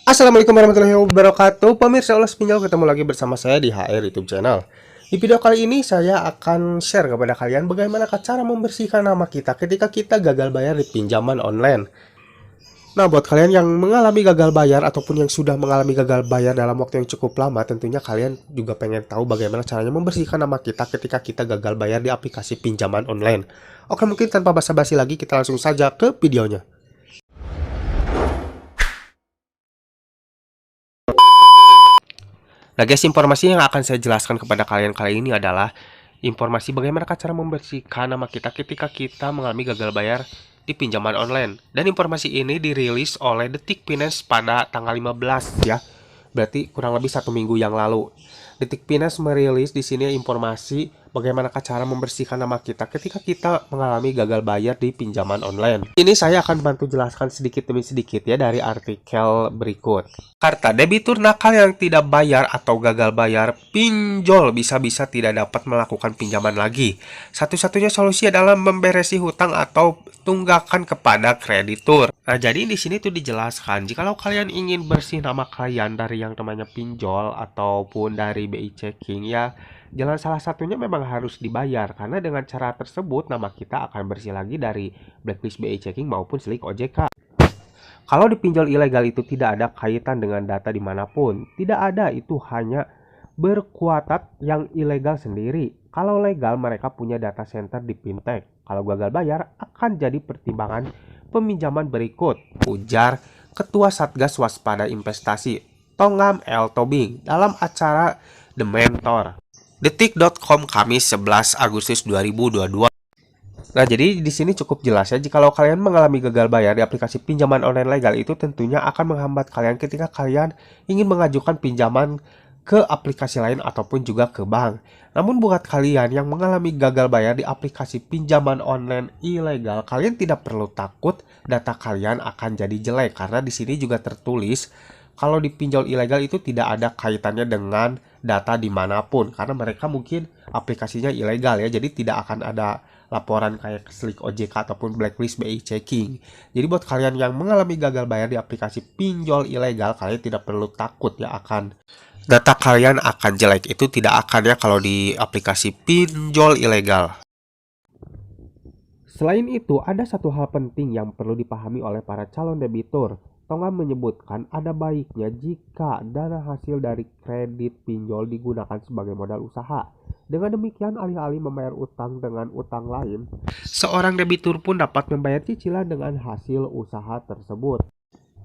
Assalamualaikum warahmatullahi wabarakatuh. Pemirsa Ulas Pinjol, ketemu lagi bersama saya di HR YouTube channel. Di video kali ini saya akan share kepada kalian bagaimana cara membersihkan nama kita ketika kita gagal bayar di pinjaman online. Nah, buat kalian yang mengalami gagal bayar ataupun yang sudah mengalami gagal bayar dalam waktu yang cukup lama, tentunya kalian juga pengen tahu bagaimana caranya membersihkan nama kita ketika kita gagal bayar di aplikasi pinjaman online. Oke, mungkin tanpa basa-basi lagi kita langsung saja ke videonya. Nah guys, informasi yang akan saya jelaskan kepada kalian kali ini adalah informasi bagaimana cara membersihkan nama kita ketika kita mengalami gagal bayar di pinjaman online. Dan informasi ini dirilis oleh Detik Finance pada tanggal 15 ya. Berarti kurang lebih 1 minggu yang lalu. Detik Finance merilis di sini informasi bagaimana cara membersihkan nama kita ketika kita mengalami gagal bayar di pinjaman online. Ini saya akan bantu jelaskan sedikit demi sedikit ya dari artikel berikut. Karta debitur nakal yang tidak bayar atau gagal bayar pinjol bisa-bisa tidak dapat melakukan pinjaman lagi. Satu-satunya solusi adalah memberesi hutang atau tunggakan kepada kreditur. Nah, jadi di sini tuh dijelaskan, jikalau kalian ingin bersih nama kalian dari yang namanya pinjol ataupun dari BI checking ya, jalan salah satunya memang harus dibayar, karena dengan cara tersebut nama kita akan bersih lagi dari blacklist BI checking maupun slick OJK. Kalau di pinjol ilegal itu tidak ada kaitan dengan data dimanapun, tidak ada, itu hanya berkuatat yang ilegal sendiri. Kalau legal mereka punya data center di fintech. Kalau gagal bayar akan jadi pertimbangan peminjaman berikut, ujar Ketua Satgas Waspada Investasi Tongam L. Tobing dalam acara The Mentor. Detik.com Kamis 11 Agustus 2022. Nah, jadi di sini cukup jelas ya, jikalau kalian mengalami gagal bayar di aplikasi pinjaman online legal itu tentunya akan menghambat kalian ketika kalian ingin mengajukan pinjaman ke aplikasi lain ataupun juga ke bank. Namun buat kalian yang mengalami gagal bayar di aplikasi pinjaman online ilegal, kalian tidak perlu takut data kalian akan jadi jelek, karena di sini juga tertulis kalau di pinjol ilegal itu tidak ada kaitannya dengan data dimanapun, karena mereka mungkin aplikasinya ilegal ya, jadi tidak akan ada laporan kayak slick OJK ataupun blacklist BI checking. Jadi buat kalian yang mengalami gagal bayar di aplikasi pinjol ilegal, kalian tidak perlu takut ya akan data kalian akan jelek. Itu tidak akan ya kalau di aplikasi pinjol ilegal. Selain itu, ada satu hal penting yang perlu dipahami oleh para calon debitur. Tongam menyebutkan ada baiknya jika dana hasil dari kredit pinjol digunakan sebagai modal usaha. Dengan demikian, alih-alih membayar utang dengan utang lain, seorang debitur pun dapat membayar cicilan dengan hasil usaha tersebut.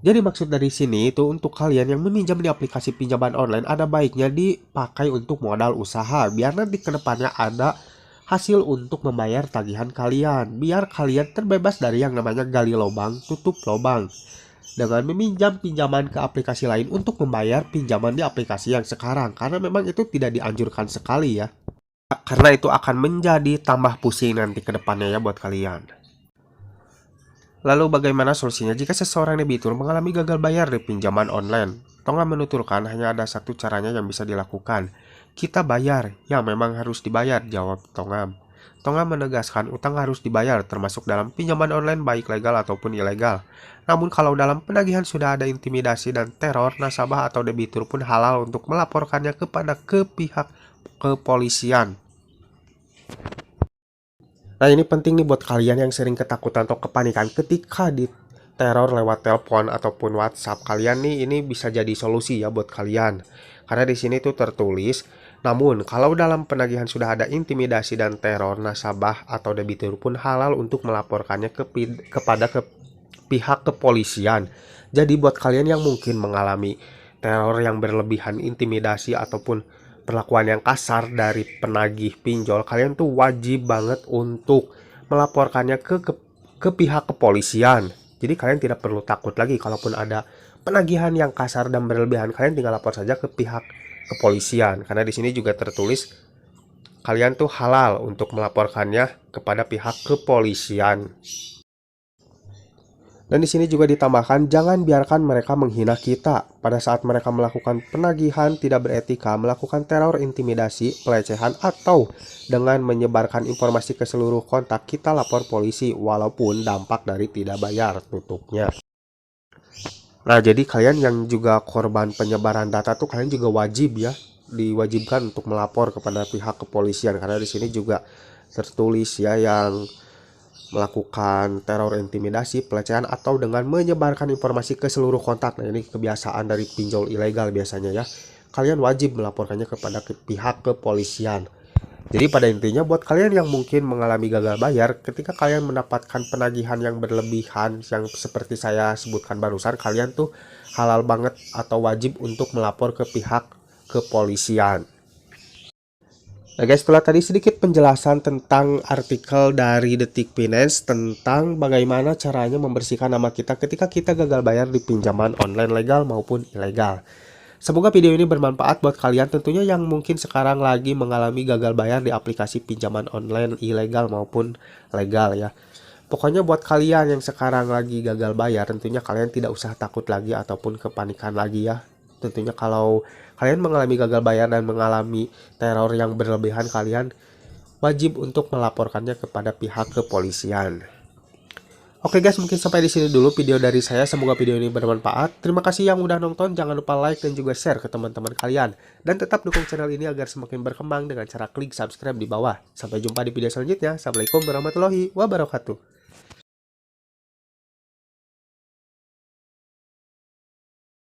Jadi maksud dari sini itu untuk kalian yang meminjam di aplikasi pinjaman online, ada baiknya dipakai untuk modal usaha, biar nanti kedepannya ada hasil untuk membayar tagihan kalian, biar kalian terbebas dari yang namanya gali lubang tutup lubang dengan meminjam pinjaman ke aplikasi lain untuk membayar pinjaman di aplikasi yang sekarang, karena memang itu tidak dianjurkan sekali ya, karena itu akan menjadi tambah pusing nanti kedepannya ya buat kalian. Lalu bagaimana solusinya jika seseorang debitur mengalami gagal bayar di pinjaman online? Tongam menuturkan hanya ada satu caranya yang bisa dilakukan. Kita bayar, ya memang harus dibayar, jawab Tongam. Tongam menegaskan utang harus dibayar termasuk dalam pinjaman online baik legal ataupun ilegal. Namun kalau dalam penagihan sudah ada intimidasi dan teror, nasabah atau debitur pun halal untuk melaporkannya kepada pihak kepolisian. Nah, ini penting nih buat kalian yang sering ketakutan atau kepanikan ketika diteror lewat telepon ataupun WhatsApp. Kalian nih, ini bisa jadi solusi ya buat kalian. Karena di sini tuh tertulis, namun kalau dalam penagihan sudah ada intimidasi dan teror, nasabah atau debitur pun halal untuk melaporkannya kepada pihak kepolisian. Jadi buat kalian yang mungkin mengalami teror yang berlebihan, intimidasi ataupun perlakuan yang kasar dari penagih pinjol, kalian tuh wajib banget untuk melaporkannya ke pihak kepolisian. Jadi kalian tidak perlu takut lagi kalaupun ada penagihan yang kasar dan berlebihan, kalian tinggal lapor saja ke pihak kepolisian. Karena di sini juga tertulis kalian tuh halal untuk melaporkannya kepada pihak kepolisian. Dan di sini juga ditambahkan, jangan biarkan mereka menghina kita. Pada saat mereka melakukan penagihan tidak beretika, melakukan teror, intimidasi, pelecehan, atau dengan menyebarkan informasi ke seluruh kontak, kita lapor polisi walaupun dampak dari tidak bayar, tutupnya. Nah, jadi kalian yang juga korban penyebaran data tuh kalian juga wajib ya, diwajibkan untuk melapor kepada pihak kepolisian karena di sini juga tertulis ya yang melakukan teror, intimidasi, pelecehan atau dengan menyebarkan informasi ke seluruh kontak. Nah, ini kebiasaan dari pinjol ilegal biasanya ya. Kalian wajib melaporkannya kepada pihak kepolisian. Jadi pada intinya buat kalian yang mungkin mengalami gagal bayar, ketika kalian mendapatkan penagihan yang berlebihan yang seperti saya sebutkan barusan, kalian tuh halal banget atau wajib untuk melapor ke pihak kepolisian. Nah guys, setelah tadi sedikit penjelasan tentang artikel dari Detik Finance tentang bagaimana caranya membersihkan nama kita ketika kita gagal bayar di pinjaman online legal maupun ilegal. Semoga video ini bermanfaat buat kalian tentunya yang mungkin sekarang lagi mengalami gagal bayar di aplikasi pinjaman online ilegal maupun legal ya. Pokoknya buat kalian yang sekarang lagi gagal bayar tentunya kalian tidak usah takut lagi ataupun kepanikan lagi ya. Tentunya kalau kalian mengalami gagal bayar dan mengalami teror yang berlebihan, kalian wajib untuk melaporkannya kepada pihak kepolisian. Oke guys, mungkin sampai di sini dulu video dari saya. Semoga video ini bermanfaat. Terima kasih yang udah nonton. Jangan lupa like dan juga share ke teman-teman kalian. Dan tetap dukung channel ini agar semakin berkembang dengan cara klik subscribe di bawah. Sampai jumpa di video selanjutnya. Assalamualaikum warahmatullahi wabarakatuh.